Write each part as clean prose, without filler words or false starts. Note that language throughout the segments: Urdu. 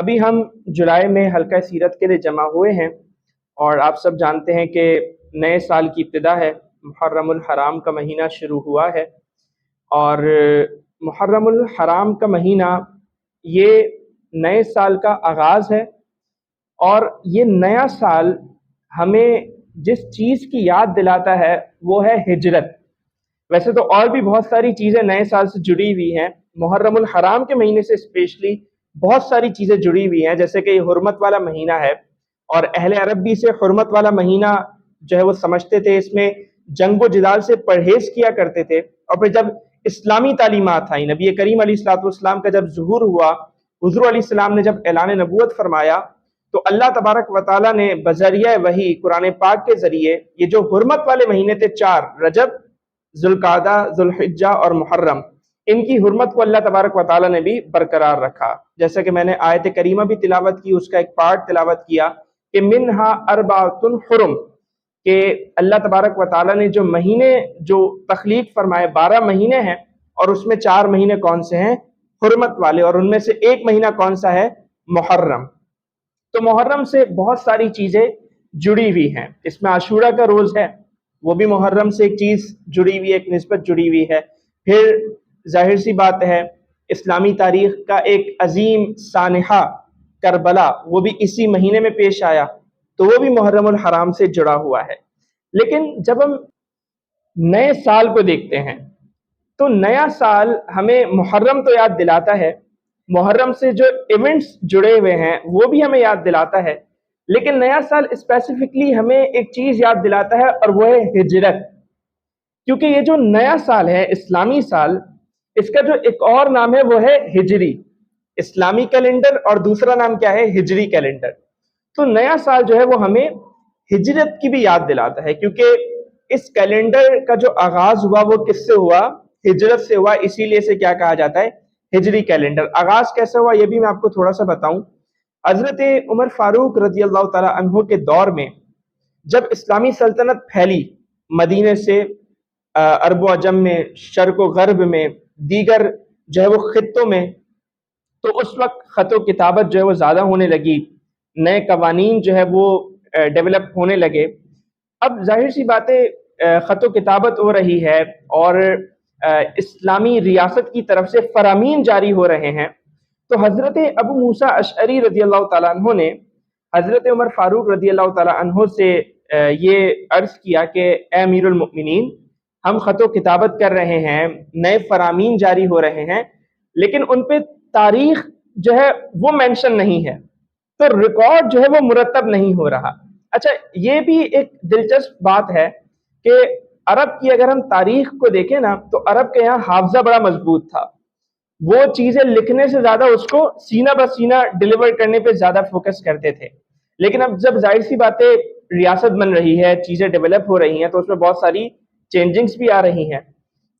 ابھی ہم جولائی میں حلقہ سیرت کے لیے جمع ہوئے ہیں، اور آپ سب جانتے ہیں کہ نئے سال کی ابتدا ہے، محرم الحرام کا مہینہ شروع ہوا ہے۔ اور محرم الحرام کا مہینہ یہ نئے سال کا آغاز ہے، اور یہ نیا سال ہمیں جس چیز کی یاد دلاتا ہے وہ ہے ہجرت۔ ویسے تو اور بھی بہت ساری چیزیں نئے سال سے جڑی ہوئی ہیں، محرم الحرام کے مہینے سے اسپیشلی بہت ساری چیزیں جڑی ہوئی ہیں، جیسے کہ یہ حرمت والا مہینہ ہے، اور اہل عرب بھی اسے حرمت والا مہینہ جو ہے وہ سمجھتے تھے، اس میں جنگ و جدال سے پرہیز کیا کرتے تھے۔ اور پھر جب اسلامی تعلیمات آئیں، نبی کریم علیہ الصلوۃ والسلام کا جب ظہور ہوا، حضور علیہ السلام نے جب اعلان نبوت فرمایا، تو اللہ تبارک و تعالیٰ نے بذریعہ وحی قرآن پاک کے ذریعے یہ جو حرمت والے مہینے تھے چار، رجب، ذوالقعدہ، ذوالحجہ اور محرم، ان کی حرمت کو اللہ تبارک و تعالیٰ نے بھی برقرار رکھا۔ جیسا کہ میں نے آیت کریمہ بھی تلاوت کی، اس کا ایک پارٹ تلاوت کیا کہ منہا اربعۃ حرم، کہ اللہ تبارک و تعالیٰ نے جو مہینے جو تخلیق فرمائے 12 مہینے ہیں، اور اس میں 4 مہینے کون سے ہیں؟ حرمت والے، اور ان میں سے ایک مہینہ کون سا ہے؟ محرم۔ تو محرم سے بہت ساری چیزیں جڑی ہوئی ہیں، اس میں عاشورہ کا روز ہے، وہ بھی محرم سے ایک چیز جڑی ہوئی ہے، ایک نسبت جڑی ہوئی ہے۔ پھر ظاہر سی بات ہے اسلامی تاریخ کا ایک عظیم سانحہ کربلا، وہ بھی اسی مہینے میں پیش آیا، تو وہ بھی محرم الحرام سے جڑا ہوا ہے۔ لیکن جب ہم نئے سال کو دیکھتے ہیں تو نیا سال ہمیں محرم تو یاد دلاتا ہے، محرم سے جو ایونٹس جڑے ہوئے ہیں وہ بھی ہمیں یاد دلاتا ہے، لیکن نیا سال اسپیسیفکلی ہمیں ایک چیز یاد دلاتا ہے، اور وہ ہے ہجرت۔ کیونکہ یہ جو نیا سال ہے اسلامی سال، اس کا جو ایک اور نام ہے وہ ہے ہجری، اسلامی کیلنڈر، اور دوسرا نام کیا ہے؟ ہجری کیلنڈر۔ تو نیا سال جو ہے وہ ہمیں ہجرت کی بھی یاد دلاتا ہے، کیونکہ اس کیلنڈر کا جو آغاز ہوا وہ کس سے ہوا؟ ہجرت سے ہوا، اسی لیے اسے کیا کہا جاتا ہے؟ ہجری کیلنڈر۔ آغاز کیسے ہوا یہ بھی میں آپ کو تھوڑا سا بتاؤں۔ حضرت عمر فاروق رضی اللہ تعالی عنہ کے دور میں جب اسلامی سلطنت پھیلی مدینے سے عرب و عجم میں، شرق و غرب میں، دیگر جو ہے وہ خطوں میں، تو اس وقت خط و کتابت جو ہے وہ زیادہ ہونے لگی، نئے قوانین جو ہے وہ ڈیولپ ہونے لگے۔ اب ظاہر سی باتیں خط و کتابت ہو رہی ہے، اور اسلامی ریاست کی طرف سے فرامین جاری ہو رہے ہیں، تو حضرت ابو موسیٰ اشعری رضی اللہ تعالیٰ عنہ نے حضرت عمر فاروق رضی اللہ تعالیٰ عنہ سے یہ عرض کیا کہ اے امیر المؤمنین، ہم خط و کتابت کر رہے ہیں، نئے فرامین جاری ہو رہے ہیں، لیکن ان پہ تاریخ جو ہے وہ مینشن نہیں ہے، تو ریکارڈ جو ہے وہ مرتب نہیں ہو رہا۔ اچھا، یہ بھی ایک دلچسپ بات ہے کہ عرب کی اگر ہم تاریخ کو دیکھیں نا، تو عرب کے یہاں حافظہ بڑا مضبوط تھا، وہ چیزیں لکھنے سے زیادہ اس کو سینہ بہ سینہ ڈیلیور کرنے پہ زیادہ فوکس کرتے تھے۔ لیکن اب جب ظاہر سی باتیں ریاست بن رہی ہے، چیزیں ڈیولپ ہو رہی ہیں، تو اس میں بہت ساری چینجنگز بھی آ رہی ہیں۔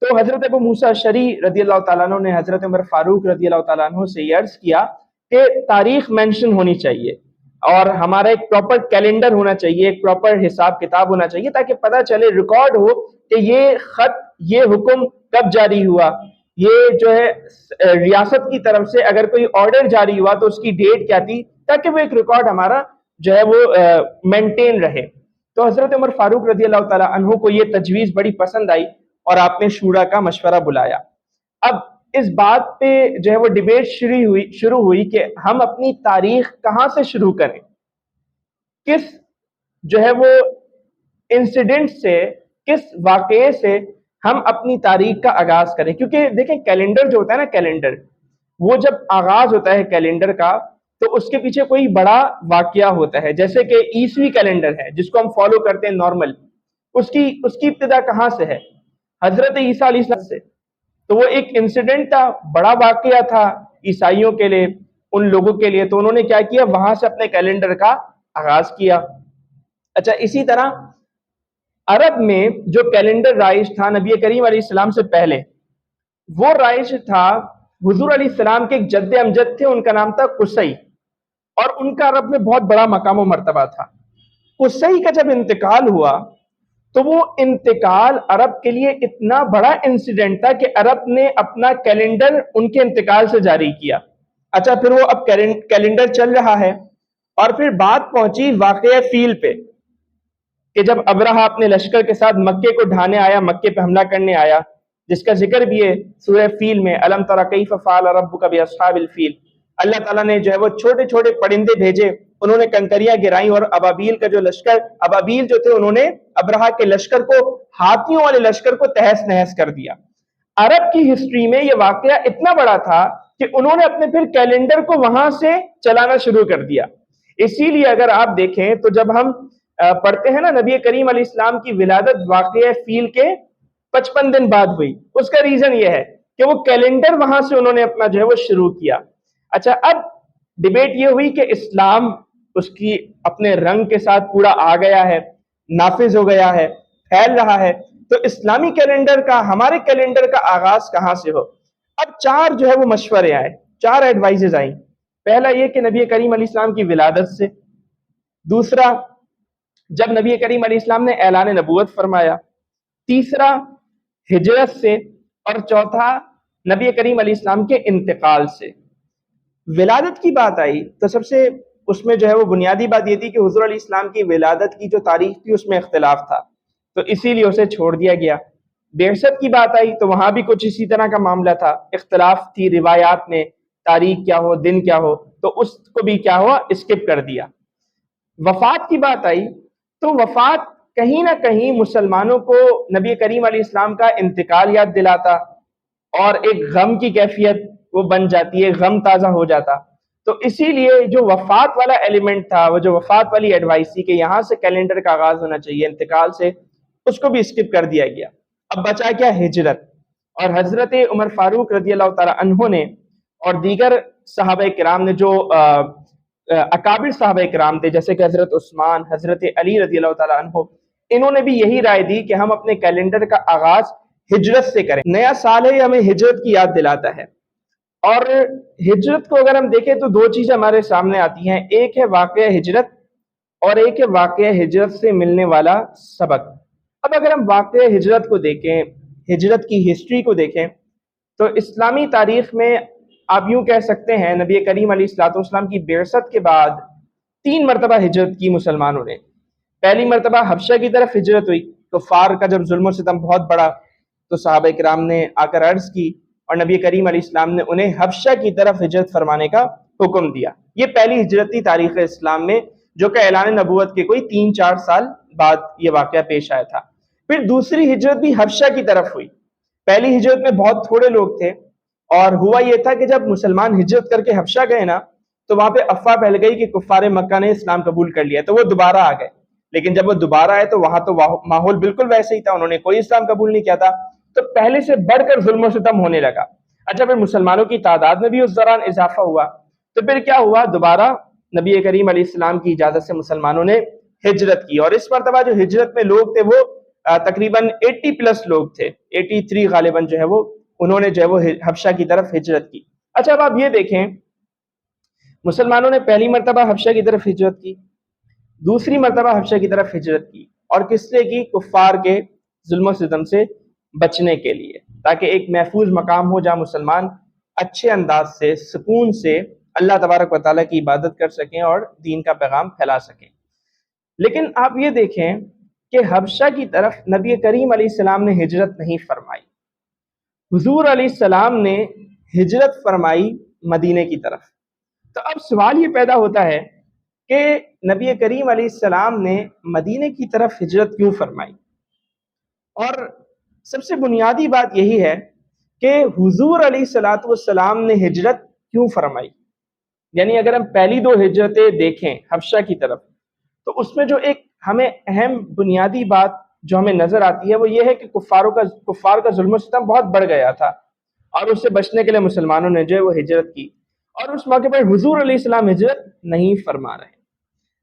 تو حضرت ابو موسیٰ اشعری رضی اللہ تعالیٰ عنہ نے حضرت عمر فاروق رضی اللہ تعالیٰ عنہ سے یہ عرض کیا کہ تاریخ مینشن ہونی چاہیے، اور ہمارا ایک پراپر کیلنڈر ہونا چاہیے، ایک پراپر حساب کتاب ہونا چاہیے، تاکہ پتہ چلے، ریکارڈ ہو کہ یہ خط، یہ حکم کب جاری ہوا، یہ جو ہے ریاست کی طرف سے اگر کوئی آرڈر جاری ہوا تو اس کی ڈیٹ کیا تھی، تاکہ وہ ایک ریکارڈ ہمارا جو ہے وہ مینٹین رہے۔ تو حضرت عمر فاروق رضی اللہ تعالیٰ عنہ کو یہ تجویز بڑی پسند آئی، اور آپ نے شورا کا مشورہ بلایا۔ اب اس بات پہ جو ہے وہ ڈیبیٹ شروع ہوئی کہ ہم اپنی تاریخ کہاں سے شروع کریں، کس جو ہے وہ انسیڈنٹ سے، کس واقعے سے ہم اپنی تاریخ کا آغاز کریں۔ کیونکہ دیکھیں کیلنڈر جو ہوتا ہے نا، کیلنڈر وہ جب آغاز ہوتا ہے کیلنڈر کا، تو اس کے پیچھے کوئی بڑا واقعہ ہوتا ہے، جیسے کہ عیسوی کیلنڈر ہے جس کو ہم فالو کرتے ہیں نارمل، اس کی ابتدا کہاں سے ہے؟ حضرت عیسیٰ علیہ السلام سے۔ تو وہ ایک انسیڈنٹ تھا، بڑا واقعہ تھا عیسائیوں کے لیے، ان لوگوں کے لیے، تو انہوں نے کیا کیا؟ وہاں سے اپنے کیلنڈر کا آغاز کیا۔ اچھا، اسی طرح عرب میں جو کیلنڈر رائج تھا نبی کریم علیہ السلام سے پہلے، وہ رائج تھا حضور علیہ السلام کے ایک جد امجد تھے، ان کا نام تھا قصی، اور ان کا عرب میں بہت بڑا مقام و مرتبہ تھا۔ قصی کا جب انتقال ہوا تو وہ انتقال عرب کے لیے اتنا بڑا انسیڈنٹ تھا کہ عرب نے اپنا کیلنڈر ان کے انتقال سے جاری کیا۔ اچھا پھر وہ اب کیلنڈر چل رہا ہے، اور پھر بات پہنچی واقعہ فیل پہ کہ جب ابرہہ اپنے لشکر کے ساتھ مکے کو ڈھانے آیا، مکے پہ حملہ کرنے آیا، جس کا ذکر بھی ہے سورہ فیل میں، الم تر کیف فعل ربک باصحاب الفیل۔ اللہ تعالیٰ نے جو ہے وہ چھوٹے چھوٹے پرندے بھیجے، انہوں نے کنکریاں گرائیں، اور ابابیل کا جو لشکر، ابابیل جو تھے انہوں نے ابرہہ کے لشکر کو، ہاتھیوں والے لشکر کو تہس نہس کر دیا۔ عرب کی ہسٹری میں یہ واقعہ اتنا بڑا تھا کہ انہوں نے اپنے پھر کیلنڈر کو وہاں سے چلانا شروع کر دیا۔ اسی لیے اگر آپ دیکھیں تو جب ہم پڑھتے ہیں نا نبی کریم علیہ السلام کی ولادت واقعہ فیل کے 55 دن بعد ہوئی، اس کا ریزن یہ ہے کہ وہ کیلنڈر وہاں سے انہوں نے اپنا جو ہے وہ شروع کیا۔ اچھا اب ڈیبیٹ یہ ہوئی کہ اسلام اس کی اپنے رنگ کے ساتھ پورا آ گیا ہے، نافذ ہو گیا ہے، پھیل رہا ہے، تو اسلامی کیلنڈر کا، ہمارے کیلنڈر کا آغاز کہاں سے ہو؟ اب چار جو ہے وہ مشورے آئے، چار ایڈوائزز آئیں۔ پہلا یہ کہ نبی کریم علیہ السلام کی ولادت سے، دوسرا جب نبی کریم علیہ السلام نے اعلان نبوت فرمایا، تیسرا ہجرت سے، اور چوتھا نبی کریم علیہ السلام کے انتقال سے۔ ولادت کی بات آئی تو سب سے اس میں جو ہے وہ بنیادی بات یہ تھی کہ حضور علیہ السلام کی ولادت کی جو تاریخ تھی اس میں اختلاف تھا، تو اسی لیے اسے چھوڑ دیا گیا۔ بعثت کی بات آئی تو وہاں بھی کچھ اسی طرح کا معاملہ تھا، اختلاف تھی روایات میں، تاریخ کیا ہو، دن کیا ہو، تو اس کو بھی کیا ہوا، اسکپ کر دیا۔ وفات کی بات آئی تو وفات کہیں نہ کہیں مسلمانوں کو نبی کریم علیہ السلام کا انتقال یاد دلاتا، اور ایک غم کی کیفیت وہ بن جاتی ہے، غم تازہ ہو جاتا۔ تو اسی لیے جو وفات والا ایلیمنٹ تھا، وہ جو وفات والی ایڈوائس تھی کہ یہاں سے کیلنڈر کا آغاز ہونا چاہیے انتقال سے، اس کو بھی اسکپ کر دیا گیا۔ اب بچا کیا؟ ہجرت۔ اور حضرت عمر فاروق رضی اللہ تعالی عنہ نے اور دیگر صحابہ کرام نے، جو اکابر صحابہ کرام تھے جیسے کہ حضرت عثمان، حضرت علی رضی اللہ تعالی عنہ، انہوں نے بھی یہی رائے دی کہ ہم اپنے کیلنڈر کا آغاز ہجرت سے کریں۔ نیا سال ہے، ہمیں ہجرت کی یاد دلاتا ہے۔ اور ہجرت کو اگر ہم دیکھیں تو دو چیزیں ہمارے سامنے آتی ہیں، ایک ہے واقعہ ہجرت اور ایک ہے واقعہ ہجرت سے ملنے والا سبق۔ اب اگر ہم واقعہ ہجرت کو دیکھیں، ہجرت کی ہسٹری کو دیکھیں، تو اسلامی تاریخ میں آپ یوں کہہ سکتے ہیں نبی کریم علیہ الصلوۃ والسلام کی بعثت کے بعد 3 مرتبہ ہجرت کی مسلمانوں نے۔ پہلی مرتبہ حبشہ کی طرف ہجرت ہوئی، کفار کا جب ظلم و ستم بہت بڑا تو صحابہ کرام نے آ کر عرض کی، اور نبی کریم علیہ السلام نے انہیں حبشہ کی طرف ہجرت فرمانے کا حکم دیا۔ یہ پہلی ہجرت تھی تاریخ اسلام میں، جو کہ اعلان نبوت کے کوئی 3-4 سال بعد یہ واقعہ پیش آیا تھا۔ پھر دوسری ہجرت بھی حبشہ کی طرف ہوئی۔ پہلی ہجرت میں بہت تھوڑے لوگ تھے، اور ہوا یہ تھا کہ جب مسلمان ہجرت کر کے حبشہ گئے نا، تو وہاں پہ افواہ پھیل گئی کہ کفار مکہ نے اسلام قبول کر لیا، تو وہ دوبارہ آ گئے۔ لیکن جب وہ دوبارہ آئے تو وہاں تو ماحول بالکل ویسے ہی تھا، انہوں نے کوئی اسلام قبول نہیں کیا تھا، تو پہلے سے بڑھ کر ظلم و ستم ہونے لگا۔ اچھا پھر مسلمانوں کی تعداد میں بھی اس دوران اضافہ ہوا، تو پھر کیا ہوا، دوبارہ نبی کریم علیہ السلام کی اجازت سے مسلمانوں نے ہجرت کی، اور اس مرتبہ جو ہجرت میں لوگ تھے وہ تقریباً 80+ لوگ تھے، 83 غالباً جو ہے وہ انہوں نے جو ہے وہ حبشہ کی طرف ہجرت کی۔ اچھا اب آپ یہ دیکھیں، مسلمانوں نے پہلی مرتبہ حبشہ کی طرف ہجرت کی، دوسری مرتبہ حبشہ کی طرف ہجرت کی، اور کس سے کی؟ کفار کے ظلم و ستم سے بچنے کے لیے، تاکہ ایک محفوظ مقام ہو جہاں مسلمان اچھے انداز سے، سکون سے اللہ تبارک و تعالیٰ کی عبادت کر سکیں اور دین کا پیغام پھیلا سکیں۔ لیکن آپ یہ دیکھیں کہ حبشہ کی طرف نبی کریم علیہ السلام نے ہجرت نہیں فرمائی، حضور علیہ السلام نے ہجرت فرمائی مدینے کی طرف۔ تو اب سوال یہ پیدا ہوتا ہے کہ نبی کریم علیہ السلام نے مدینے کی طرف ہجرت کیوں فرمائی؟ اور سب سے بنیادی بات یہی ہے کہ حضور علیہ الصلوۃ والسلام نے ہجرت کیوں فرمائی؟ یعنی اگر ہم پہلی 2 ہجرتیں دیکھیں حبشہ کی طرف، تو اس میں جو ایک ہمیں اہم بنیادی بات جو ہمیں نظر آتی ہے وہ یہ ہے کہ کفار کا ظلم و ستم بہت بڑھ گیا تھا، اور اس سے بچنے کے لیے مسلمانوں نے جو ہے وہ ہجرت کی، اور اس موقع پر حضور علیہ السلام ہجرت نہیں فرما رہے،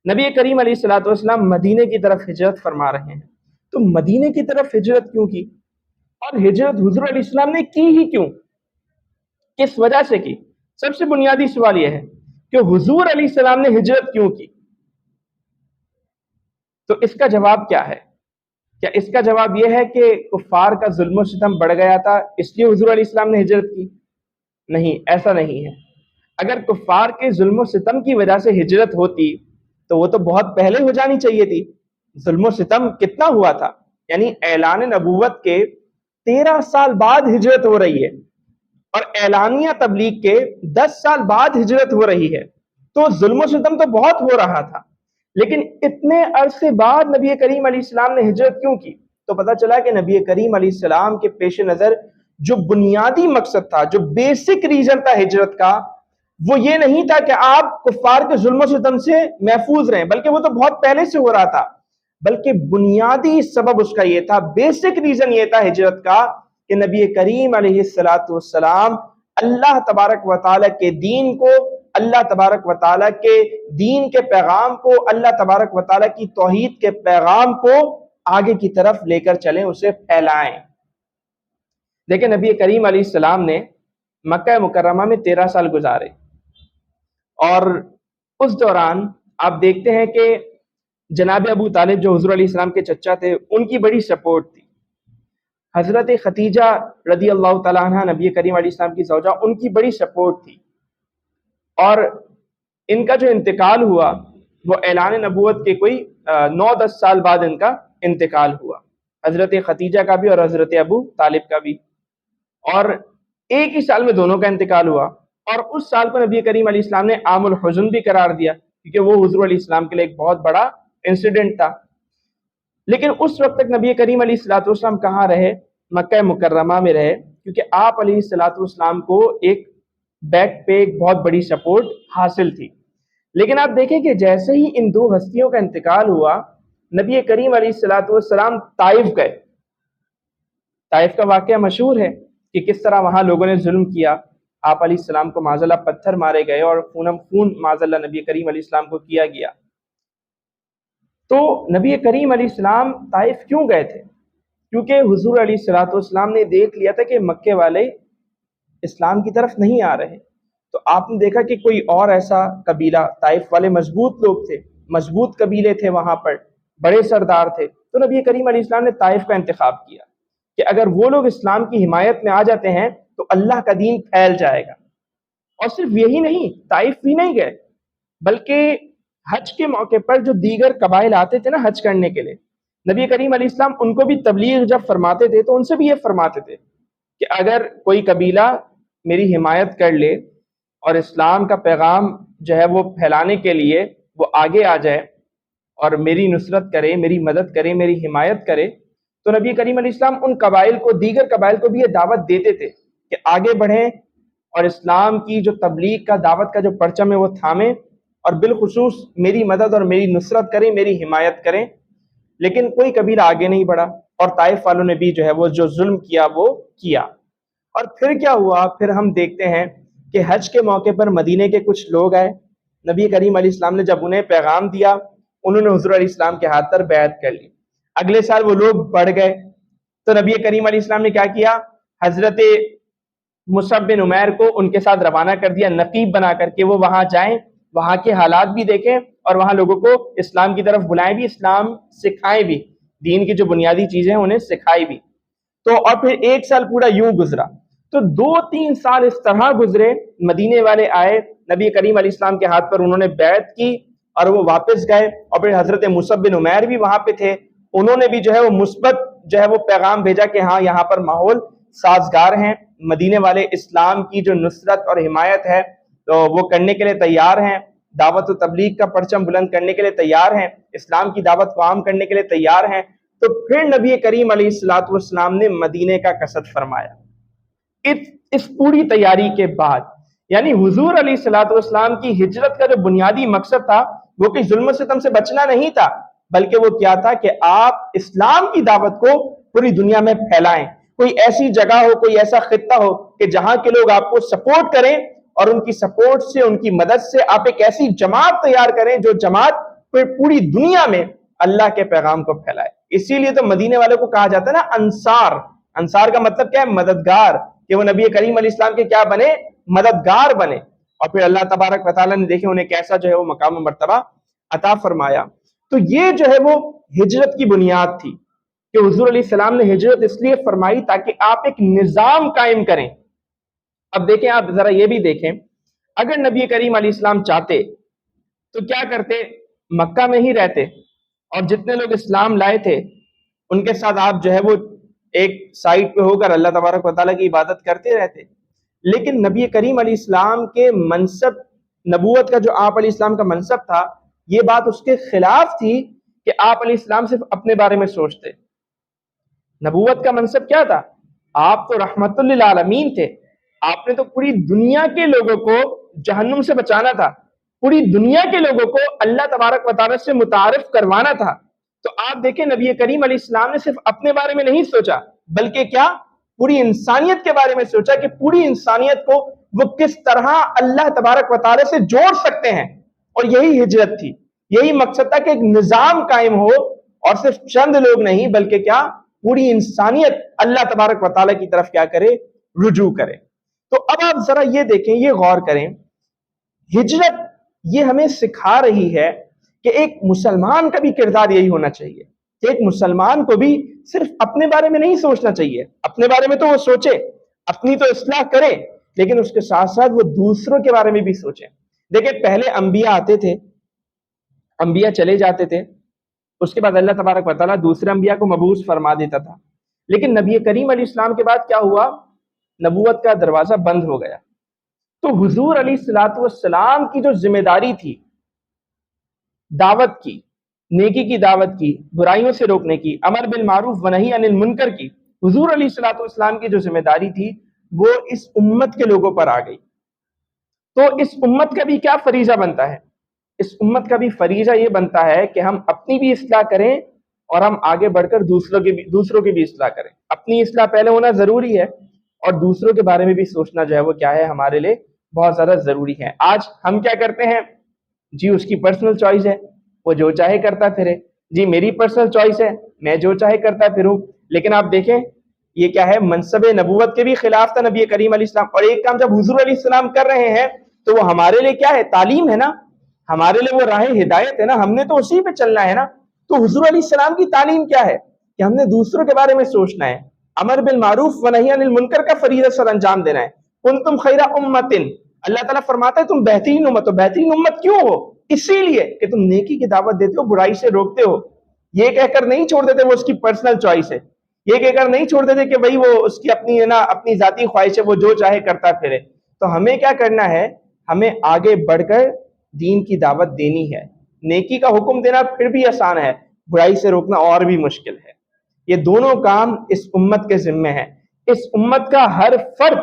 نبی کریم علیہ الصلوۃ والسلام مدینے کی طرف ہجرت فرما رہے ہیں۔ تو مدینے کی طرف ہجرت کیوں کی؟ اور ہجرت حضور علیہ السلام نے کی ہی کیوں؟ کس وجہ سے کی؟ سب سے بنیادی سوال یہ ہے کہ حضور علیہ السلام نے ہجرت کیوں کی؟ تو اس کا جواب کیا ہے؟ کیا اس کا جواب یہ ہے کہ کفار کا ظلم و ستم بڑھ گیا تھا اس لیے حضور علیہ السلام نے ہجرت کی؟ نہیں، ایسا نہیں ہے۔ اگر کفار کے ظلم و ستم کی وجہ سے ہجرت ہوتی تو وہ تو بہت پہلے ہو جانی چاہیے تھی. ظلم و ستم کتنا ہوا تھا؟ یعنی اعلان نبوت کے 13 سال بعد ہجرت ہو رہی ہے اور اعلانیہ تبلیغ کے 10 سال بعد ہجرت ہو رہی ہے. تو ظلم و ستم تو بہت ہو رہا تھا، لیکن اتنے عرصے بعد نبی کریم علیہ السلام نے ہجرت کیوں کی؟ تو پتہ چلا کہ نبی کریم علیہ السلام کے پیش نظر جو بنیادی مقصد تھا، جو بیسک ریزن تھا ہجرت کا، وہ یہ نہیں تھا کہ آپ کفار کے ظلم و ستم سے محفوظ رہیں، بلکہ وہ تو بہت پہلے سے ہو رہا تھا. بلکہ بنیادی سبب اس کا یہ تھا، بیسک ریزن یہ تھا ہجرت کا، کہ نبی کریم علیہ السلام اللہ تبارک و تعالیٰ کے دین کو، اللہ تبارک و تعالیٰ کے دین کے پیغام کو، اللہ تبارک و تعالیٰ کی توحید کے پیغام کو آگے کی طرف لے کر چلیں، اسے پھیلائیں. دیکھیں نبی کریم علیہ السلام نے مکہ مکرمہ میں 13 سال گزارے، اور اس دوران آپ دیکھتے ہیں کہ جناب ابو طالب جو حضور علیہ السلام کے چچا تھے، ان کی بڑی سپورٹ تھی. حضرت خدیجہ رضی اللہ تعالیٰ عنہ نبی کریم علیہ السلام کی زوجہ، ان کی بڑی سپورٹ تھی. اور ان کا جو انتقال ہوا وہ اعلان نبوت کے کوئی 9-10 سال بعد ان کا انتقال ہوا، حضرت خدیجہ کا بھی اور حضرت ابو طالب کا بھی. اور ایک ہی سال میں دونوں کا انتقال ہوا، اور اس سال کو نبی کریم علیہ السلام نے عام الحزن بھی قرار دیا، کیونکہ وہ حضور علیہ السلام کے لیے ایک بہت بڑا انسیڈنٹ تھا. لیکن اس وقت تک نبی کریم علیہ الصلوۃ والسلام کہاں رہے؟ مکہ مکرمہ میں رہے، کیونکہ آپ علیہ الصلوۃ والسلام کو ایک بیک پہ ایک بہت بڑی سپورٹ حاصل تھی. لیکن آپ دیکھیں کہ جیسے ہی ان دو ہستیوں کا انتقال ہوا، نبی کریم علیہ الصلوۃ والسلام طائف گئے. طائف کا واقعہ مشہور ہے کہ کس طرح وہاں لوگوں نے ظلم کیا، آپ علیہ السلام کو معاذ اللہ پتھر مارے گئے اور خونم خون معاذ اللہ نبی کریم علیہ السلام کو کیا گیا. تو نبی کریم علیہ السلام طائف کیوں گئے تھے؟ کیونکہ حضور علیہ الصلوۃ والسلام نے دیکھ لیا تھا کہ مکے والے اسلام کی طرف نہیں آ رہے. تو آپ نے دیکھا کہ کوئی اور ایسا قبیلہ، طائف والے مضبوط لوگ تھے، مضبوط قبیلے تھے وہاں پر، بڑے سردار تھے. تو نبی کریم علیہ السلام نے طائف کا انتخاب کیا کہ اگر وہ لوگ اسلام کی حمایت میں آ جاتے ہیں تو اللہ کا دین پھیل جائے گا. اور صرف یہی نہیں، طائف بھی نہیں گئے، بلکہ حج کے موقع پر جو دیگر قبائل آتے تھے نا حج کرنے کے لیے، نبی کریم علیہ السلام ان کو بھی تبلیغ جب فرماتے تھے تو ان سے بھی یہ فرماتے تھے کہ اگر کوئی قبیلہ میری حمایت کر لے اور اسلام کا پیغام جو ہے وہ پھیلانے کے لیے وہ آگے آ جائے اور میری نصرت کرے، میری مدد کرے، میری حمایت کرے، تو نبی کریم علیہ السلام ان قبائل کو، دیگر قبائل کو بھی یہ دعوت دیتے تھے کہ آگے بڑھیں اور اسلام کی جو تبلیغ کا، دعوت کا جو پرچم ہے وہ تھامیں، اور بالخصوص میری مدد اور میری نصرت کریں، میری حمایت کریں. لیکن کوئی قبیلہ آگے نہیں بڑھا، اور طائف والوں نے بھی جو ہے وہ جو ظلم کیا وہ کیا. اور پھر کیا ہوا؟ پھر ہم دیکھتے ہیں کہ حج کے موقع پر مدینے کے کچھ لوگ آئے. نبی کریم علیہ السلام نے جب انہیں پیغام دیا، انہوں نے حضور علیہ السلام کے ہاتھ پر بیعت کر لی. اگلے سال وہ لوگ بڑھ گئے، تو نبی کریم علیہ السلام نے کیا کیا؟ حضرت مصعب بن عمیر کو ان کے ساتھ روانہ کر دیا نقیب بنا کر کے وہ وہاں جائیں، وہاں کے حالات بھی دیکھیں اور وہاں لوگوں کو اسلام کی طرف بلائیں بھی، اسلام سکھائیں بھی، دین کی جو بنیادی چیزیں ہیں انہیں سکھائی بھی. تو اور پھر 1 سال پورا یوں گزرا. تو 2-3 سال اس طرح گزرے، مدینے والے آئے، نبی کریم علیہ السلام کے ہاتھ پر انہوں نے بیعت کی اور وہ واپس گئے. اور پھر حضرت مصعب بن عمیر بھی وہاں پہ تھے، انہوں نے بھی جو ہے وہ مثبت جو ہے وہ پیغام بھیجا کہ ہاں یہاں پر ماحول سازگار ہیں، مدینے والے اسلام کی جو نصرت اور حمایت ہے تو وہ کرنے کے لیے تیار ہیں، دعوت و تبلیغ کا پرچم بلند کرنے کے لیے تیار ہیں، اسلام کی دعوت کو عام کرنے کے لیے تیار ہیں. تو پھر نبی کریم علیہ الصلوۃ والسلام نے مدینے کا قصد فرمایا. اس پوری تیاری کے بعد، یعنی حضور علیہ الصلوۃ والسلام کی ہجرت کا جو بنیادی مقصد تھا وہ کوئی ظلم و ستم سے بچنا نہیں تھا، بلکہ وہ کیا تھا کہ آپ اسلام کی دعوت کو پوری دنیا میں پھیلائیں. کوئی ایسی جگہ ہو، کوئی ایسا خطہ ہو کہ جہاں کے لوگ آپ کو سپورٹ کریں، اور ان کی سپورٹ سے، ان کی مدد سے آپ ایک ایسی جماعت تیار کریں جو جماعت پھر پوری دنیا میں اللہ کے پیغام کو پھیلائے. اسی لیے تو مدینے والوں کو کہا جاتا ہے نا انصار. انصار کا مطلب کیا ہے؟ مددگار، کہ وہ نبی کریم علیہ السلام کے کیا بنے؟ مددگار بنے. اور پھر اللہ تبارک و تعالیٰ نے دیکھیں انہیں کیسا جو ہے وہ مقام و مرتبہ عطا فرمایا. تو یہ جو ہے وہ ہجرت کی بنیاد تھی کہ حضور علیہ السلام نے ہجرت اس لیے فرمائی تاکہ آپ ایک نظام قائم کریں. اب دیکھیں، آپ ذرا یہ بھی دیکھیں، اگر نبی کریم علیہ السلام چاہتے تو کیا کرتے؟ مکہ میں ہی رہتے اور جتنے لوگ اسلام لائے تھے ان کے ساتھ آپ جو ہے وہ ایک سائٹ پہ ہو کر اللہ تبارک و تعالیٰ کی عبادت کرتے رہتے. لیکن نبی کریم علیہ السلام کے منصب نبوت کا جو آپ علیہ السلام کا منصب تھا، یہ بات اس کے خلاف تھی کہ آپ علیہ السلام صرف اپنے بارے میں سوچتے. نبوت کا منصب کیا تھا؟ آپ تو رحمت للعالمین تھے. آپ نے تو پوری دنیا کے لوگوں کو جہنم سے بچانا تھا، پوری دنیا کے لوگوں کو اللہ تبارک و تعالیٰ سے متعارف کروانا تھا. تو آپ دیکھیں نبی کریم علیہ السلام نے صرف اپنے بارے میں نہیں سوچا، بلکہ کیا؟ پوری انسانیت کے بارے میں سوچا کہ پوری انسانیت کو وہ کس طرح اللہ تبارک و تعالیٰ سے جوڑ سکتے ہیں. اور یہی ہجرت تھی، یہی مقصد تھا کہ ایک نظام قائم ہو اور صرف چند لوگ نہیں بلکہ کیا؟ پوری انسانیت اللہ تبارک و تعالیٰ کی طرف کیا کرے؟ رجوع کرے. تو اب آپ ذرا یہ دیکھیں، یہ غور کریں، ہجرت یہ ہمیں سکھا رہی ہے کہ ایک مسلمان کا بھی کردار یہی ہونا چاہیے کہ ایک مسلمان کو بھی صرف اپنے بارے میں نہیں سوچنا چاہیے. اپنے بارے میں تو وہ سوچے، اپنی تو اصلاح کرے، لیکن اس کے ساتھ ساتھ وہ دوسروں کے بارے میں بھی سوچے. دیکھیں پہلے انبیاء آتے تھے، انبیاء چلے جاتے تھے، اس کے بعد اللہ تبارک و تعالیٰ دوسرے انبیاء کو مبعوث فرما دیتا تھا. لیکن نبی کریم علیہ السلام کے بعد کیا ہوا؟ نبوت کا دروازہ بند ہو گیا. تو حضور علیہ الصلوۃ والسلام کی جو ذمہ داری تھی دعوت کی، نیکی کی دعوت کی، برائیوں سے روکنے کی، امر بالمعروف ونہی عن المنکر کی، حضور علیہ الصلوۃ والسلام کی جو ذمہ داری تھی وہ اس امت کے لوگوں پر آ گئی. تو اس امت کا بھی کیا فریضہ بنتا ہے؟ اس امت کا بھی فریضہ یہ بنتا ہے کہ ہم اپنی بھی اصلاح کریں اور ہم آگے بڑھ کر دوسروں کی بھی اصلاح کریں. اپنی اصلاح پہلے ہونا ضروری ہے اور دوسروں کے بارے میں بھی سوچنا جو ہے وہ کیا ہے؟ ہمارے لیے بہت زیادہ ضروری ہے. آج ہم کیا کرتے ہیں؟ جی اس کی پرسنل چوائس ہے، وہ جو چاہے کرتا پھرے. جی میری پرسنل چوائس ہے، میں جو چاہے کرتا پھروں. لیکن آپ دیکھیں یہ کیا ہے؟ منصب نبوت کے بھی خلاف تھا نبی کریم علیہ السلام. اور ایک کام جب حضور علیہ السلام کر رہے ہیں تو وہ ہمارے لیے کیا ہے؟ تعلیم ہے نا، ہمارے لیے وہ راہ ہدایت ہے نا، ہم نے تو اسی پہ چلنا ہے نا. تو حضور علیہ السلام کی تعلیم کیا ہے؟ کہ ہم نے دوسروں کے بارے میں سوچنا ہے، امر بالمعروف ونہی عن المنکر کا فریضہ سر انجام دینا ہے. کنتم خیر امت، اللہ تعالیٰ فرماتا ہے تم بہترین امت ہو. بہترین امت کیوں ہو؟ اسی لیے کہ تم نیکی کی دعوت دیتے ہو، برائی سے روکتے ہو. یہ کہہ کر نہیں چھوڑ دیتے وہ اس کی پرسنل چوائس ہے، یہ کہہ کر نہیں چھوڑ دیتے کہ بھائی وہ اس کی اپنی ہے نا، اپنی ذاتی خواہش ہے، وہ جو چاہے کرتا پھرے. تو ہمیں کیا کرنا ہے؟ ہمیں آگے بڑھ کر دین کی دعوت دینی ہے. نیکی کا حکم دینا پھر بھی آسان ہے، برائی سے روکنا اور بھی مشکل ہے. یہ دونوں کام اس امت کے ذمہ ہیں. اس امت کا ہر فرد،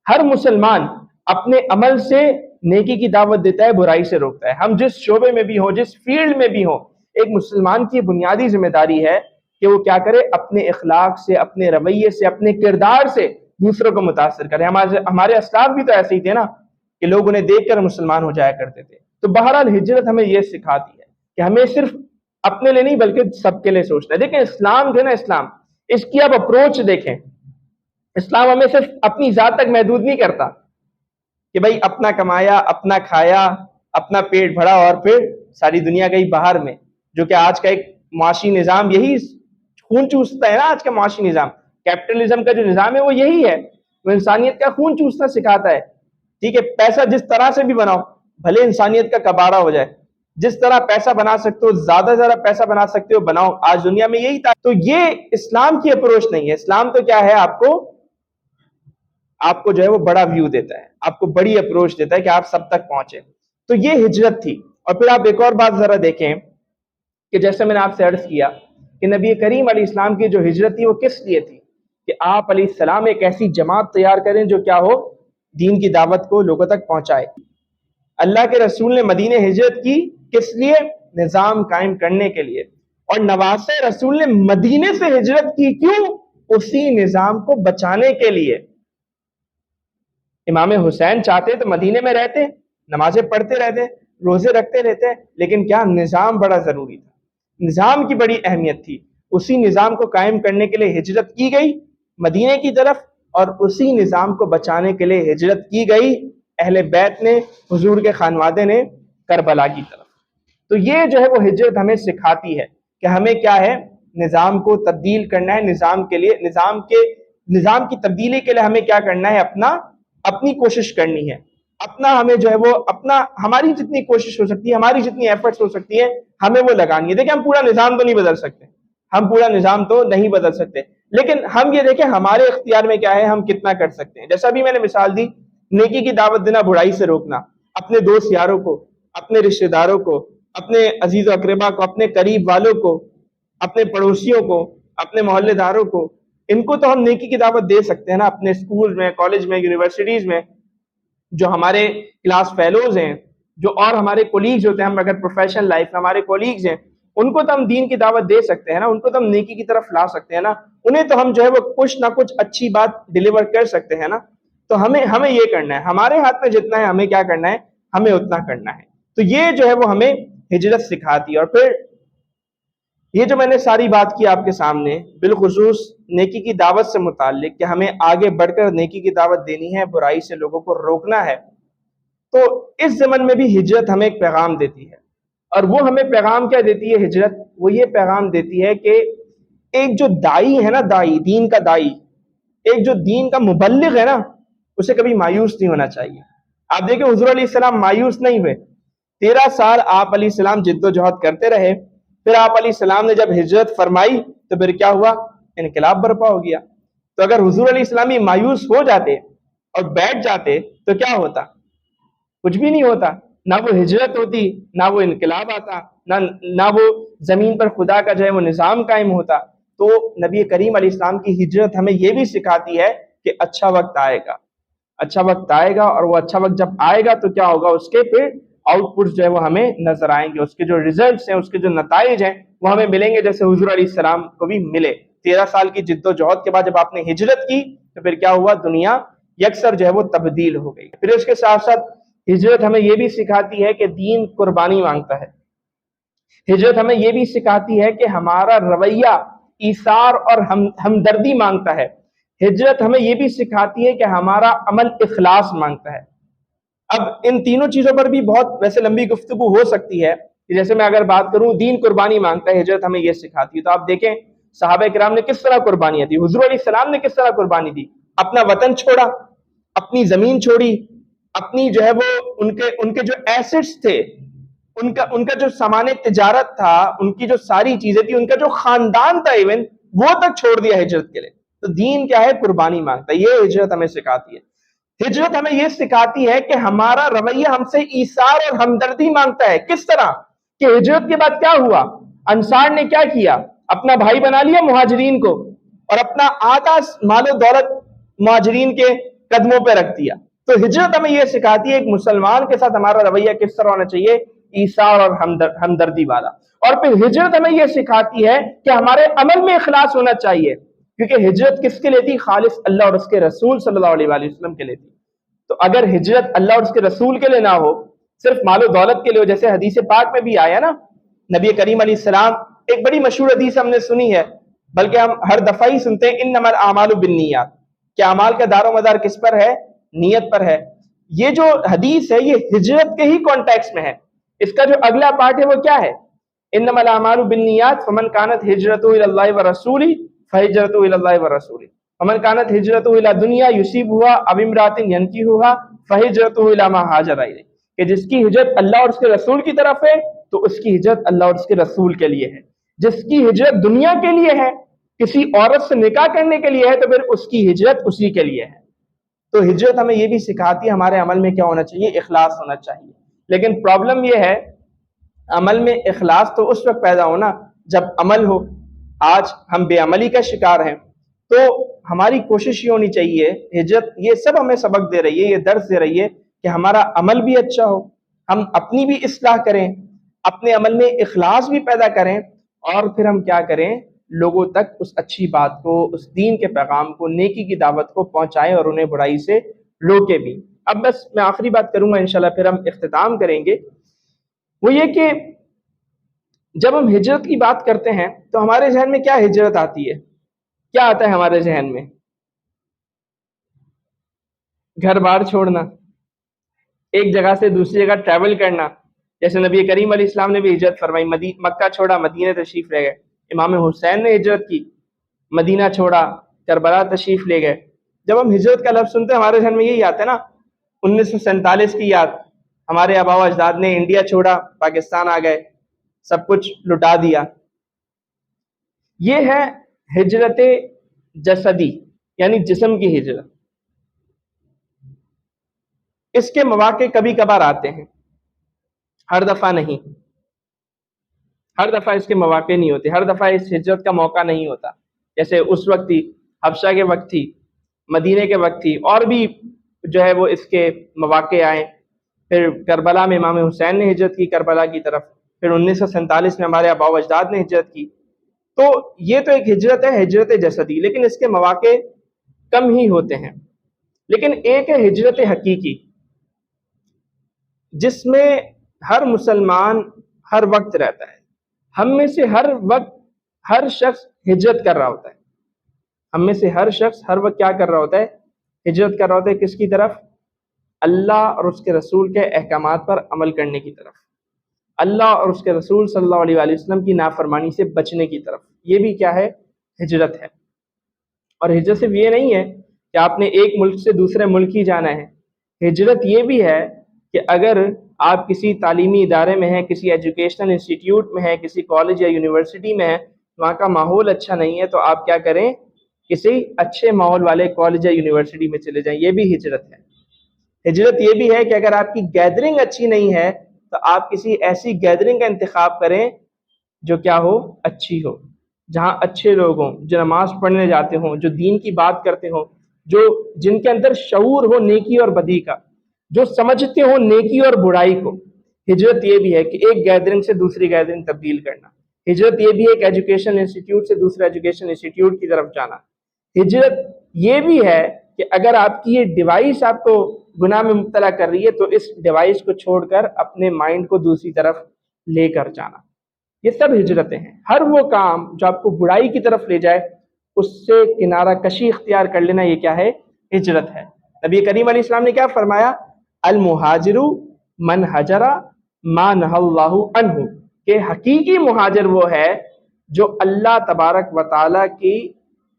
ہر مسلمان اپنے عمل سے نیکی کی دعوت دیتا ہے، برائی سے روکتا ہے. ہم جس شعبے میں بھی ہوں، جس فیلڈ میں بھی ہوں، ایک مسلمان کی بنیادی ذمہ داری ہے کہ وہ کیا کرے؟ اپنے اخلاق سے، اپنے رویے سے، اپنے کردار سے دوسروں کو متاثر کرے. ہمارے اسلاف بھی تو ایسے ہی تھے نا کہ لوگ انہیں دیکھ کر مسلمان ہو جایا کرتے تھے. تو بہرحال ہجرت ہمیں یہ سکھاتی ہے کہ ہمیں صرف اپنے لیے نہیں بلکہ سب کے لیے سوچنا ہے. دیکھیں اسلام جو ہے نا، اسلام اس کی آپ اپروچ دیکھیں. اسلام ہمیں صرف اپنی ذات تک محدود نہیں کرتا کہ بھائی اپنا کمایا، اپنا کھایا، اپنا پیٹ بھرا اور پھر ساری دنیا گئی باہر میں، جو کہ آج کا ایک معاشی نظام یہی خون چوستا ہے نا. آج کا معاشی نظام، کیپٹلزم کا جو نظام ہے وہ یہی ہے، وہ انسانیت کا خون چوسنا سکھاتا ہے. ٹھیک ہے، پیسہ جس طرح سے بھی بناؤ، بھلے انسانیت کا کباڑہ ہو جائے، جس طرح پیسہ بنا سکتے ہو، زیادہ سے زیادہ پیسہ بنا سکتے ہو بناؤ. آج دنیا میں یہی تھا. تو یہ اسلام کی اپروچ نہیں ہے. اسلام تو کیا ہے؟ آپ کو جو ہے وہ بڑا ویو دیتا ہے، آپ کو بڑی اپروچ دیتا ہے کہ آپ سب تک پہنچے. تو یہ ہجرت تھی. اور پھر آپ ایک اور بات ذرا دیکھیں کہ جیسے میں نے آپ سے عرض کیا کہ نبی کریم علیہ السلام کی جو ہجرت تھی وہ کس لیے تھی؟ کہ آپ علیہ السلام ایک ایسی جماعت تیار کریں جو کیا ہو؟ دین کی دعوت کو لوگوں تک پہنچائے. اللہ کے رسول نے مدینے ہجرت کی کس لیے؟ نظام قائم کرنے کے لیے. اور نواسے رسول نے مدینے سے ہجرت کی کیوں؟ اسی نظام کو بچانے کے لیے. امام حسین چاہتے تو مدینے میں رہتے، نمازیں پڑھتے رہتے، روزے رکھتے رہتے، لیکن کیا؟ نظام بڑا ضروری تھا، نظام کی بڑی اہمیت تھی. اسی نظام کو قائم کرنے کے لیے ہجرت کی گئی مدینے کی طرف، اور اسی نظام کو بچانے کے لیے ہجرت کی گئی اہل بیت نے، حضور کے خانوادے نے، کربلا کی طرف. تو یہ جو ہے وہ ہجرت ہمیں سکھاتی ہے کہ ہمیں کیا ہے؟ نظام کو تبدیل کرنا ہے. نظام کے لیے، نظام کی تبدیلی کے لیے ہمیں کیا کرنا ہے؟ اپنی کوشش کرنی ہے. اپنا ہمیں جو ہے وہ اپنا ہماری جتنی کوشش ہو سکتی ہے، ہماری جتنی ایفرٹس ہو سکتی ہیں، ہمیں وہ لگانی ہے۔ دیکھیں ہم پورا نظام تو نہیں بدل سکتے، ہم پورا نظام تو نہیں بدل سکتے، لیکن ہم یہ دیکھیں ہمارے اختیار میں کیا ہے، ہم کتنا کر سکتے ہیں۔ جیسا بھی میں نے مثال دی، نیکی کی دعوت دینا، برائی سے روکنا، اپنے دوست یاروں کو، اپنے رشتہ داروں کو، اپنے عزیز و اقربا کو، اپنے قریب والوں کو، اپنے پڑوسیوں کو، اپنے محلے داروں کو، ان کو تو ہم نیکی کی دعوت دے سکتے ہیں نا، اپنے اسکول میں، کالج میں، یونیورسٹیز میں، جو ہمارے کلاس فیلوز ہیں، جو اور ہمارے کولیگز ہوتے ہیں، ہم اگر پروفیشنل لائف میں ہمارے کولیگز ہیں، ان کو تو ہم دین کی دعوت دے سکتے ہیں نا، ان کو تو ہم نیکی کی طرف لا سکتے ہیں نا، انہیں تو ہم جو ہے وہ کچھ نہ کچھ اچھی بات ڈیلیور کر سکتے ہیں نا۔ تو ہمیں یہ کرنا ہے، ہمارے ہاتھ میں جتنا ہے ہمیں کیا کرنا ہے، ہمیں اتنا کرنا ہے۔ تو یہ جو ہے وہ ہمیں ہجرت سکھاتی ہے۔ اور پھر یہ جو میں نے ساری بات کی آپ کے سامنے، بالخصوص نیکی کی دعوت سے متعلق، کہ ہمیں آگے بڑھ کر نیکی کی دعوت دینی ہے، برائی سے لوگوں کو روکنا ہے، تو اس زمن میں بھی ہجرت ہمیں ایک پیغام دیتی ہے۔ اور وہ ہمیں پیغام کیا دیتی ہے ہجرت؟ وہ یہ پیغام دیتی ہے کہ ایک جو دائی ہے نا، دائی، دین کا دائی، ایک جو دین کا مبلغ ہے نا، اسے کبھی مایوس نہیں ہونا چاہیے۔ آپ دیکھیں حضور علیہ السلام مایوس نہیں ہوئے، 13 سال آپ علیہ السلام جد و جہد کرتے رہے، پھر آپ علیہ السلام نے جب ہجرت فرمائی تو پھر کیا ہوا؟ انقلاب برپا ہو گیا۔ تو اگر حضور علیہ السلام ہی مایوس ہو جاتے اور بیٹھ جاتے تو کیا ہوتا؟ کچھ بھی نہیں ہوتا، نہ وہ ہجرت ہوتی، نہ وہ انقلاب آتا، نہ وہ زمین پر خدا کا جو ہے وہ نظام قائم ہوتا۔ تو نبی کریم علیہ السلام کی ہجرت ہمیں یہ بھی سکھاتی ہے کہ اچھا وقت آئے گا، اچھا وقت آئے گا، اور وہ اچھا وقت جب آئے گا تو کیا ہوگا؟ اس کے پھر آؤٹ پٹس جو ہے وہ ہمیں نظر آئیں گے، اس کے جو ریزلٹس ہیں، اس کے جو نتائج ہیں وہ ہمیں ملیں گے، جیسے حضور علیہ السلام کو بھی ملے۔ 13 سال کی جد و جہد کے بعد جب آپ نے ہجرت کی تو پھر کیا ہوا؟ دنیا یکسر جو ہے وہ تبدیل ہو گئی۔ پھر اس کے ساتھ ساتھ ہجرت ہمیں یہ بھی سکھاتی ہے کہ دین قربانی مانگتا ہے۔ ہجرت ہمیں یہ بھی سکھاتی ہے کہ ہمارا رویہ ایثار اور ہمدردی مانگتا ہے۔ ہجرت ہمیں یہ بھی سکھاتی ہے کہ ہمارا عمل اخلاص مانگتا ہے۔ اب ان تینوں چیزوں پر بھی بہت ویسے لمبی گفتگو ہو سکتی ہے، جیسے میں اگر بات کروں، دین قربانی مانگتا ہے، ہجرت ہمیں یہ سکھاتی ہے۔ تو آپ دیکھیں صحابہ کرام نے کس طرح قربانیاں دی، حضور علیہ السلام نے کس طرح قربانی دی، اپنا وطن چھوڑا، اپنی زمین چھوڑی، اپنی جو ہے وہ ان کے جو ایسٹس تھے، ان کا جو سامان تجارت تھا، ان کی جو ساری چیزیں تھی، ان کا جو خاندان تھا ایون، وہ تک چھوڑ دیا ہجرت کے لیے۔ تو دین کیا ہے؟ قربانی مانگتا ہے۔ یہ ہجرت ہمیں سکھاتی ہے۔ ہجرت ہمیں یہ سکھاتی ہے کہ ہمارا رویہ ہم سے ایثار اور ہمدردی مانگتا ہے۔ کس طرح کہ ہجرت کے بعد کیا ہوا؟ انصار نے کیا کیا؟ اپنا بھائی بنا لیا مہاجرین کو، اور اپنا آدھا مال و دولت مہاجرین کے قدموں پہ رکھ دیا۔ تو ہجرت ہمیں یہ سکھاتی ہے ایک مسلمان کے ساتھ ہمارا رویہ کس طرح ہونا چاہیے؟ ایثار اور ہمدردی والا۔ اور پھر ہجرت ہمیں یہ سکھاتی ہے کہ ہمارے عمل میں اخلاص ہونا چاہیے، کیونکہ ہجرت کس کے لیے تھی؟ خالص اللہ اور اس کے رسول صلی اللہ علیہ وآلہ وسلم کے لیے تھی۔ تو اگر ہجرت اللہ اور اس کے رسول کے لیے نہ ہو، صرف مال و دولت کے لیے ہو، جیسے حدیث پاک میں بھی آیا نا، نبی کریم علیہ السلام، ایک بڑی مشہور حدیث ہم نے سنی ہے، بلکہ ہم ہر دفعہ ہی سنتے ہیں، انما الاعمال بالنیات، کہ اعمال کا دار و مدار کس پر ہے؟ نیت پر ہے۔ یہ جو حدیث ہے یہ ہجرت کے ہی کانٹیکس میں ہے۔ اس کا جو اگلا پارٹ ہے وہ کیا ہے؟ انما الاعمال بالنیات فمن كانت هجرته الى الله ورسوله فهجرته الى الله ورسوله ومن كانت هجرته الى دنیا يصيبها او امرأة ينكحها فهجرته الى ما هاجر اليه، کہ جس کی ہجرت اللہ اور اس کے رسول کی طرف ہے تو اس کی ہجرت اللہ اور اس کے رسول کے لیے ہے۔ جس کی ہجرت دنیا کے لیے ہے، کسی عورت سے نکاح کرنے کے لیے ہے، تو پھر اس کی ہجرت اسی کے لیے ہے۔ تو ہجرت ہمیں یہ بھی سکھاتی ہے ہمارے عمل میں کیا ہونا چاہیے؟ اخلاص ہونا چاہیے۔ لیکن پرابلم یہ ہے، عمل میں اخلاص تو اس وقت پیدا ہونا جب عمل ہو۔ آج ہم بے عملی کا شکار ہیں، تو ہماری کوشش یہ ہونی چاہیے، ہجرت یہ سب ہمیں سبق دے رہی ہے، یہ درس دے رہی ہے کہ ہمارا عمل بھی اچھا ہو، ہم اپنی بھی اصلاح کریں، اپنے عمل میں اخلاص بھی پیدا کریں، اور پھر ہم کیا کریں؟ لوگوں تک اس اچھی بات کو، اس دین کے پیغام کو، نیکی کی دعوت کو پہنچائیں اور انہیں برائی سے روکے بھی۔ اب بس میں آخری بات کروں گا انشاءاللہ، پھر ہم اختتام کریں گے۔ وہ یہ کہ جب ہم ہجرت کی بات کرتے ہیں تو ہمارے ذہن میں کیا ہجرت آتی ہے؟ کیا آتا ہے ہمارے ذہن میں؟ گھر بار چھوڑنا، ایک جگہ سے دوسری جگہ ٹریول کرنا، جیسے نبی کریم علیہ السلام نے بھی ہجرت فرمائی، مکہ چھوڑا، مدینہ تشریف لے گئے۔ امام حسین نے ہجرت کی، مدینہ چھوڑا، کربلا تشریف لے گئے۔ جب ہم ہجرت کا لفظ سنتے ہیں ہمارے ذہن میں یہی آتا ہے نا، 1947 کی یاد، ہمارے آباء و اجداد نے انڈیا چھوڑا، پاکستان آ گئے، سب کچھ لٹا دیا۔ یہ ہے ہجرت جسدی، یعنی جسم کی ہجرت۔ اس کے مواقع کبھی کبھار آتے ہیں، ہر دفعہ نہیں، ہر دفعہ اس کے مواقع نہیں ہوتے، ہر دفعہ اس ہجرت کا موقع نہیں ہوتا۔ جیسے اس وقت تھی، حبشہ کے وقت تھی، مدینے کے وقت تھی، اور بھی جو ہے وہ اس کے مواقع آئے۔ پھر کربلا میں امام حسین نے ہجرت کی کربلا کی طرف، پھر 1947 میں ہمارے آباء و اجداد نے ہجرت کی۔ تو یہ تو ایک ہجرت ہے، ہجرت جسدی، لیکن اس کے مواقع کم ہی ہوتے ہیں۔ لیکن ایک ہے ہجرت حقیقی، جس میں ہر مسلمان ہر وقت رہتا ہے۔ ہم میں سے ہر وقت ہر شخص ہجرت کر رہا ہوتا ہے، ہم میں سے ہر شخص ہر وقت کیا کر رہا ہوتا ہے؟ ہجرت کر رہا ہوتا ہے۔ کس کی طرف؟ اللہ اور اس کے رسول کے احکامات پر عمل کرنے کی طرف، اللہ اور اس کے رسول صلی اللہ علیہ وآلہ وسلم کی نافرمانی سے بچنے کی طرف۔ یہ بھی کیا ہے؟ ہجرت ہے۔ اور ہجرت صرف یہ نہیں ہے کہ آپ نے ایک ملک سے دوسرے ملک ہی جانا ہے، ہجرت یہ بھی ہے کہ اگر آپ کسی تعلیمی ادارے میں ہیں، کسی ایجوکیشنل انسٹیٹیوٹ میں ہیں، کسی کالج یا یونیورسٹی میں ہیں، وہاں کا ماحول اچھا نہیں ہے، تو آپ کیا کریں؟ کسی اچھے ماحول والے کالج یا یونیورسٹی میں چلے جائیں۔ یہ بھی ہجرت ہے۔ ہجرت یہ بھی ہے کہ اگر آپ کی گیدرنگ اچھی نہیں ہے تو آپ کسی ایسی گیدرنگ کا انتخاب کریں جو کیا ہو؟ اچھی ہو، جہاں اچھے لوگ ہوں، جو نماز پڑھنے جاتے ہوں، جو دین کی بات کرتے ہوں، جن کے اندر شعور ہو نیکی اور بدی کا، جو سمجھتے ہوں نیکی اور برائی کو۔ ہجرت یہ بھی ہے کہ ایک گیدرنگ سے دوسری گیدرنگ تبدیل کرنا۔ ہجرت یہ بھی ہے کہ ایجوکیشن انسٹیٹیوٹ سے دوسرے ایجوکیشن انسٹیٹیوٹ کی طرف جانا۔ ہجرت یہ بھی ہے کہ اگر آپ کی یہ ڈیوائس آپ کو گناہ میں مبتلا کر رہی ہے تو اس ڈیوائس کو چھوڑ کر اپنے مائنڈ کو دوسری طرف لے کر جانا۔ یہ سب ہجرتیں ہیں۔ ہر وہ کام جو آپ کو برائی کی طرف لے جائے اس سے کنارہ کشی اختیار کر لینا، یہ کیا ہے؟ ہجرت ہے۔ نبی کریم علیہ السلام نے کیا فرمایا؟ المہاجر من حجر ما نہى اللہ عنہ، کہ حقیقی مہاجر وہ ہے جو اللہ تبارک و تعالیٰ کی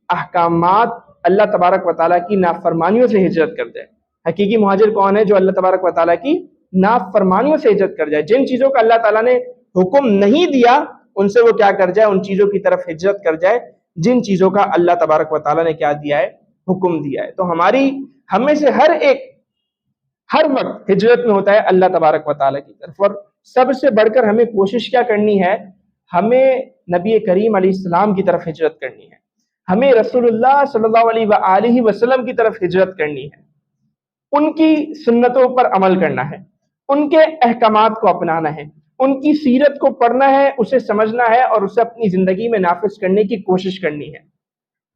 احکامات، اللہ تبارک و تعالیٰ کی نافرمانیوں سے ہجرت کر جائے۔ حقیقی مہاجر کون ہے؟ جو اللہ تبارک و تعالیٰ کی نافرمانیوں سے ہجرت کر جائے، جن چیزوں کا اللہ تعالیٰ نے حکم نہیں دیا ان سے وہ کیا کر جائے؟ ان چیزوں کی طرف ہجرت کر جائے جن چیزوں کا اللہ تبارک و تعالیٰ نے کیا دیا ہے؟ حکم دیا ہے۔ تو ہم میں سے ہر ایک ہر وقت ہجرت میں ہوتا ہے اللہ تبارک و تعالیٰ کی طرف۔ اور سب سے بڑھ کر ہمیں کوشش کیا کرنی ہے؟ ہمیں نبی کریم علیہ السلام کی طرف ہجرت کرنی ہے، ہمیں رسول اللہ صلی اللہ علیہ وآلہ وسلم کی طرف ہجرت کرنی ہے، ان کی سنتوں پر عمل کرنا ہے، ان کے احکامات کو اپنانا ہے، ان کی سیرت کو پڑھنا ہے، اسے سمجھنا ہے اور اسے اپنی زندگی میں نافذ کرنے کی کوشش کرنی ہے۔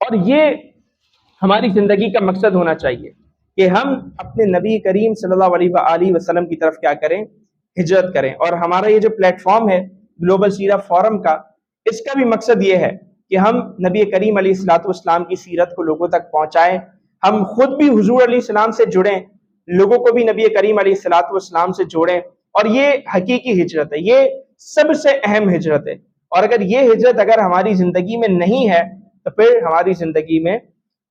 اور یہ ہماری زندگی کا مقصد ہونا چاہیے کہ ہم اپنے نبی کریم صلی اللہ علیہ وآلہ وسلم کی طرف کیا کریں؟ ہجرت کریں۔ اور ہمارا یہ جو پلیٹ فارم ہے گلوبل سیرہ فورم کا، اس کا بھی مقصد یہ ہے کہ ہم نبی کریم علیہ الصلوۃ والسلام کی سیرت کو لوگوں تک پہنچائیں، ہم خود بھی حضور علیہ السلام سے جڑیں، لوگوں کو بھی نبی کریم علیہ الصلوۃ والسلام سے جوڑیں۔ اور یہ حقیقی ہجرت ہے، یہ سب سے اہم ہجرت ہے۔ اور اگر یہ ہجرت اگر ہماری زندگی میں نہیں ہے تو پھر ہماری زندگی میں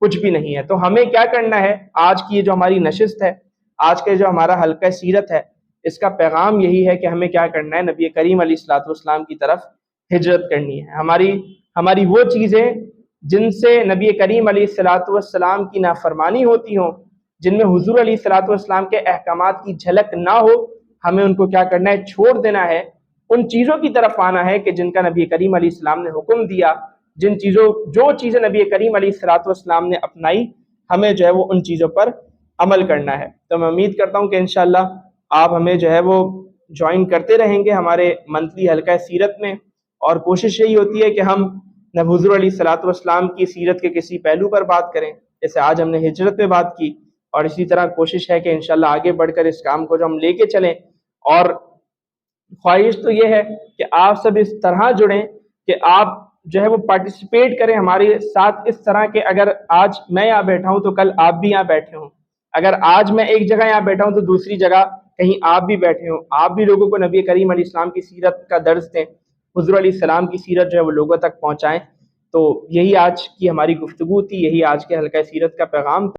کچھ بھی نہیں ہے۔ تو ہمیں کیا کرنا ہے؟ آج کی یہ جو ہماری نشست ہے، آج کا جو ہمارا حلقہ سیرت ہے، اس کا پیغام یہی ہے کہ ہمیں کیا کرنا ہے؟ نبی کریم علیہ الصلوۃ والسلام کی طرف ہجرت کرنی ہے۔ ہماری وہ چیزیں جن سے نبی کریم علیہ الصلوۃ والسلام کی نافرمانی ہوتی ہوں، جن میں حضور علیہ الصلوۃ والسلام کے احکامات کی جھلک نہ ہو، ہمیں ان کو کیا کرنا ہے؟ چھوڑ دینا ہے۔ ان چیزوں کی طرف آنا ہے کہ جن کا نبی کریم علیہ السلام نے حکم دیا، جو چیزیں نبی کریم علیہ الصلوۃ والسلام نے اپنائی، ہمیں جو ہے وہ ان چیزوں پر عمل کرنا ہے۔ تو میں امید کرتا ہوں کہ انشاءاللہ آپ ہمیں جو ہے وہ جوائن کرتے رہیں گے ہمارے منتھلی حلقہ سیرت میں، اور کوشش یہی ہوتی ہے کہ ہم حضور علیہ الصلوۃ والسلام کی سیرت کے کسی پہلو پر بات کریں، جیسے آج ہم نے ہجرت پہ بات کی، اور اسی طرح کوشش ہے کہ انشاءاللہ آگے بڑھ کر اس کام کو جو ہم لے کے چلیں۔ اور خواہش تو یہ ہے کہ آپ سب اس طرح جڑیں کہ آپ جو ہے وہ پارٹیسپیٹ کریں ہمارے ساتھ، اس طرح کہ اگر آج میں یہاں بیٹھا ہوں تو کل آپ بھی یہاں بیٹھے ہوں، اگر آج میں ایک جگہ یہاں بیٹھا ہوں تو دوسری جگہ کہیں آپ بھی بیٹھے ہوں، آپ بھی لوگوں کو نبی کریم علیہ السلام کی سیرت کا درس دیں، حضور علیہ السلام کی سیرت جو ہے وہ لوگوں تک پہنچائیں۔ تو یہی آج کی ہماری گفتگو تھی، یہی آج کے حلقہ سیرت کا پیغام تھا۔